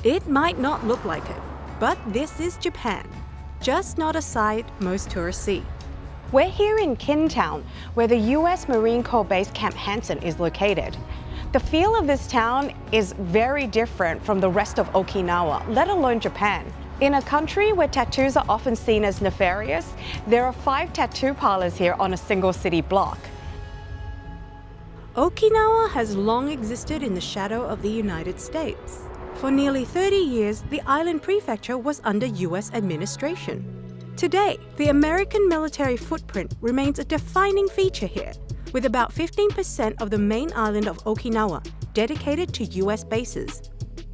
It might not look like it, but this is Japan. Just not a sight most tourists see. We're here in Kintown, where the US Marine Corps Base Camp Hansen is located. The feel of this town is very different from the rest of Okinawa, let alone Japan. In a country where tattoos are often seen as nefarious, there are 5 tattoo parlors here on a single city block. Okinawa has long existed in the shadow of the United States. For nearly 30 years, the island prefecture was under US administration. Today, the American military footprint remains a defining feature here, with about 15% of the main island of Okinawa dedicated to US bases.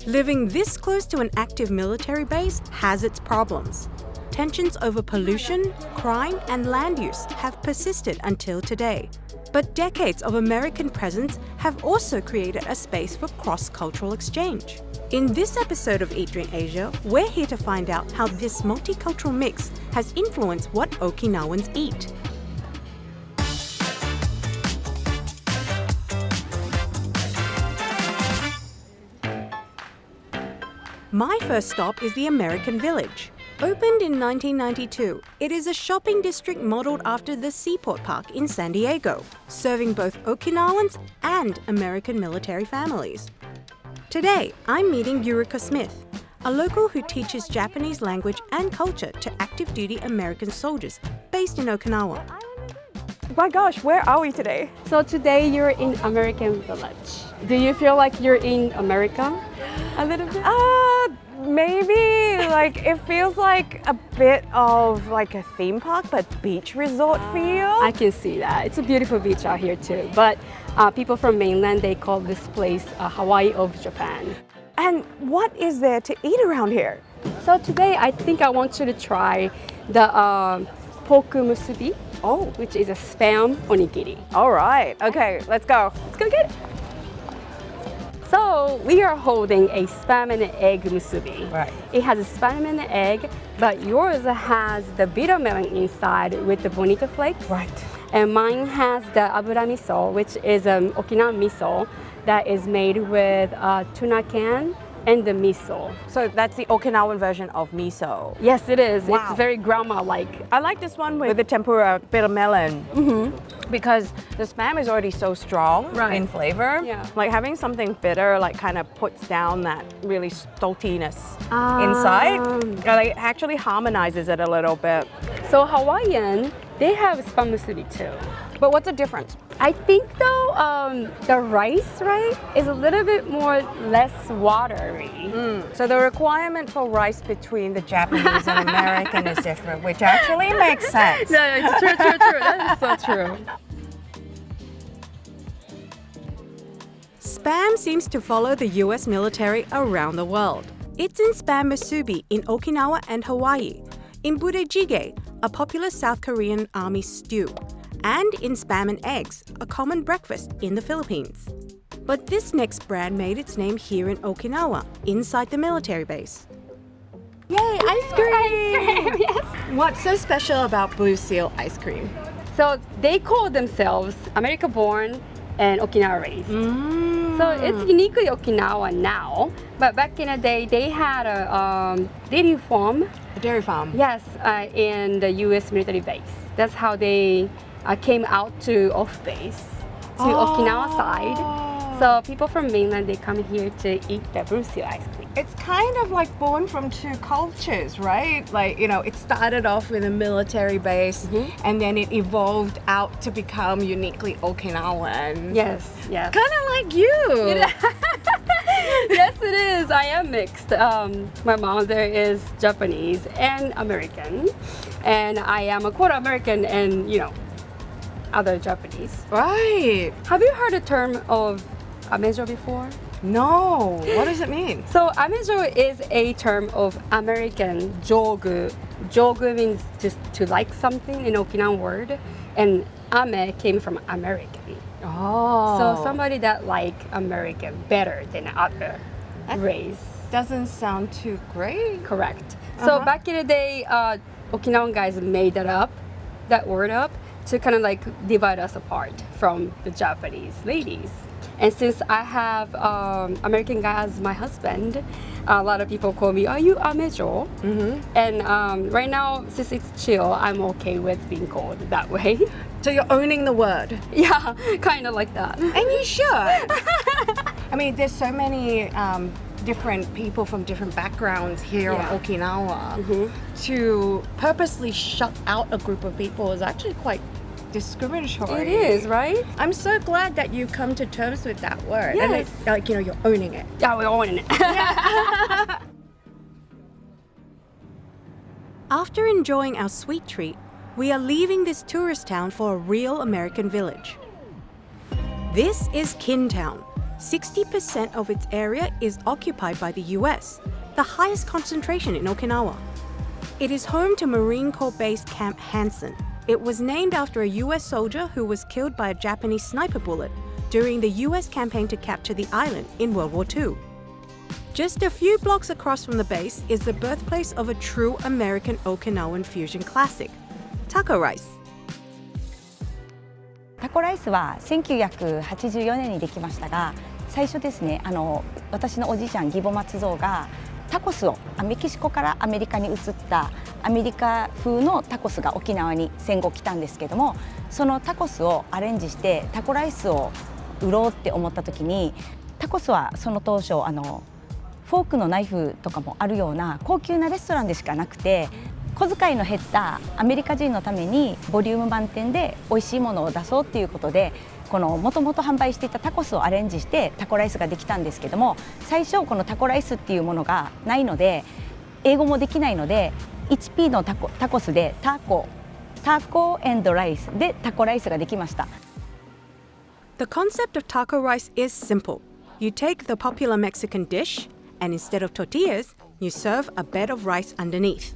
Living this close to an active military base has its problems. Tensions over pollution, crime, and land use have persisted until today. But decades of American presence have also created a space for cross-cultural exchange. In this episode of Eat Drink Asia, we're here to find out how this multicultural mix has influenced what Okinawans eat. My first stop is the American Village. Opened in 1992, it is a shopping district modeled after the Seaport Park in San Diego, serving both Okinawans and American military families. Today, I'm meeting Yurika Smith, a local who teaches Japanese language and culture to active duty American soldiers based in Okinawa. My gosh, where are we today? So today you're in American Village. Do you feel like you're in America a little bit? Maybe, it feels like a bit of like a theme park, but beach resort feel. I can see that. It's a beautiful beach out here too. But people from mainland, they call this place Hawaii of Japan. And what is there to eat around here? So today I think I want you to try the pork musubi, which is a spam onigiri. All right, okay, let's go. Let's go get it. So we are holding a spam and egg musubi. Right. It has a spam and egg, but yours has the bitter melon inside with the bonito flakes. Right. And mine has the abura miso, which is Okinawan miso that is made with tuna can and the miso. So that's the Okinawan version of miso. Yes, it is. Wow. It's very grandma-like. I like this one with the tempura bitter melon because the spam is already so strong in flavor. Yeah. Like having something bitter kind of puts down that really saltiness inside. It actually harmonizes it a little bit. So Hawaiian, they have spam musubi too. But what's the difference? I think though, the rice, is a little bit less watery. So the requirement for rice between the Japanese and American is different, which actually makes sense. No, it's true. That is so true. Spam seems to follow the US military around the world. It's in spam musubi in Okinawa and Hawaii, in budejjigae, a popular South Korean army stew, and in spam and eggs, a common breakfast in the Philippines. But this next brand made its name here in Okinawa, inside the military base. Yay, ice cream! Yes. What's so special about Blue Seal ice cream? So they call themselves America-born and Okinawa raised. So it's uniquely Okinawa now, but back in the day they had a dairy farm. A dairy farm? Yes, in the US military base. That's how they came out to off base, to Okinawa side. So people from mainland, they come here to eat the Blue Seal ice cream. It's kind of like born from two cultures, right? It started off with a military base and then it evolved out to become uniquely Okinawan. Yes. Kind of like you. Yes, it is. I am mixed. My mother is Japanese and American, and I am a quarter American and, other Japanese. Right. Have you heard the term of amejo before? No. What does it mean? So amejo is a term of American jogu. Jogu means just to like something in Okinawan word, and ame came from American. So somebody that like American better than other race. Doesn't sound too great. Correct. So back in the day, Okinawan guys made that word up to kind of divide us apart from the Japanese ladies. And since I have American guy as my husband, a lot of people call me, are you amejo? And right now, since it's chill, I'm okay with being called that way. So you're owning the word. Yeah, kind of like that. And you should. I mean, there's so many different people from different backgrounds here on Okinawa. To purposely shut out a group of people is actually quite discriminatory. It is, right? I'm so glad that you come to terms with that word. Yes. And it's like, you're owning it. Yeah, we're owning it. After enjoying our sweet treat, we are leaving this tourist town for a real American village. This is Kintown. 60% of its area is occupied by the US, the highest concentration in Okinawa. It is home to Marine Corps Base Camp Hansen. It was named after a US soldier who was killed by a Japanese sniper bullet during the US campaign to capture the island in World War II. Just a few blocks across from the base is the birthplace of a true American-Okinawan fusion classic, taco rice. タコライスは1984年にできましたが、最初ですね、私のおじいちゃん義母松蔵がタコスをメキシコからアメリカに移ったアメリカ風のタコスが沖縄に戦後来たんですけども、そのタコスをアレンジしてタコライスを売ろうって思った時に、タコスはその当初フォークのナイフとかもあるような高級なレストランでしかなくて、小遣いの減ったアメリカ人のためにボリューム満点で美味しいものを出そうということで、このもともと販売していたタコスをアレンジしてタコライスができたんですけども、最初このタコライスっていうものがないので、英語もできないので 1P のタコスでタコ&ライスでタコライスができました。 The concept of taco rice is simple. You take the popular Mexican dish, and instead of tortillas, you serve a bed of rice underneath.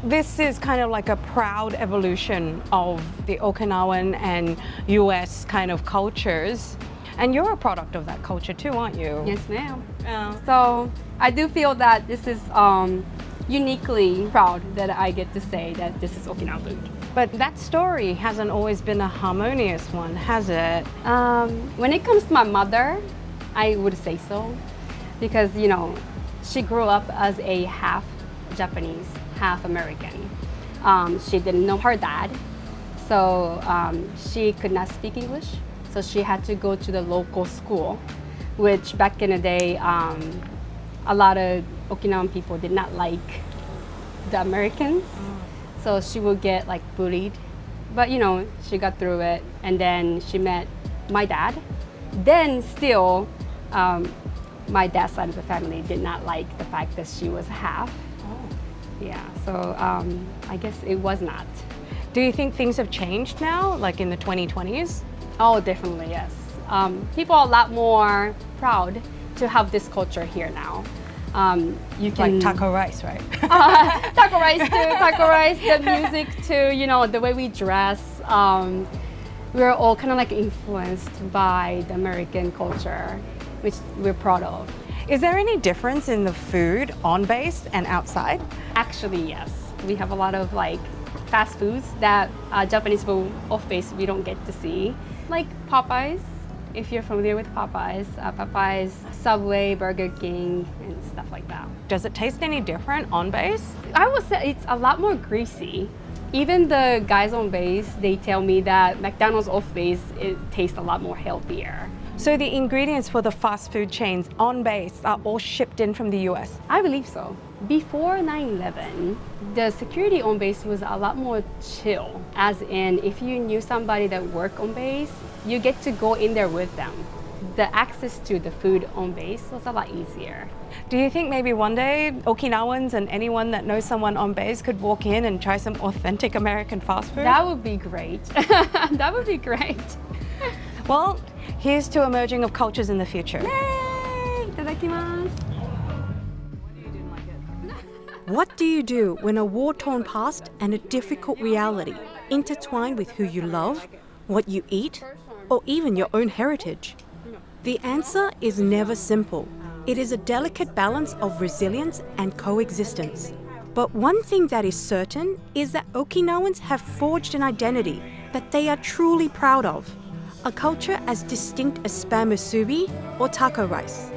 This is kind of like a proud evolution of the Okinawan and US kind of cultures. And you're a product of that culture too, aren't you? Yes, ma'am. So I do feel that this is uniquely proud that I get to say that this is Okinawan food. But that story hasn't always been a harmonious one, has it? When it comes to my mother, I would say so. Because, you know, she grew up as a half Japanese, half American. She didn't know her dad, so she could not speak English. So she had to go to the local school, which back in the day, a lot of Okinawan people did not like the Americans. So she would get like bullied. But you know, she got through it, and then she met my dad. Then still, my dad's side of the family did not like the fact that she was half. Yeah, so I guess it was not. Do you think things have changed now, like in the 2020s? Oh, definitely, yes. People are a lot more proud to have this culture here now. You can Like taco rice, right? taco rice too, taco rice, the music too, you know, the way we dress. We're all kind of like influenced by the American culture, which we're proud of. Is there any difference in the food on base and outside? Actually, yes. We have a lot of like fast foods that Japanese people off base we don't get to see. Like Popeyes, if you're familiar with Popeyes, Popeyes, Subway, Burger King, and stuff like that. Does it taste any different on base? I would say it's a lot more greasy. Even the guys on base, they tell me that McDonald's off base, it tastes a lot more healthier. So the ingredients for the fast food chains on base are all shipped in from the US? I believe so. Before 9/11, the security on base was a lot more chill. As in, if you knew somebody that worked on base, you get to go in there with them. The access to the food on base was a lot easier. Do you think maybe one day Okinawans and anyone that knows someone on base could walk in and try some authentic American fast food? That would be great. That would be great. Well, here's to emerging of cultures in the future. Yay! Itadakimasu. What do you do when a war-torn past and a difficult reality intertwine with who you love, what you eat, or even your own heritage? The answer is never simple. It is a delicate balance of resilience and coexistence. But one thing that is certain is that Okinawans have forged an identity that they are truly proud of. a culture as distinct as spam musubi or taco rice.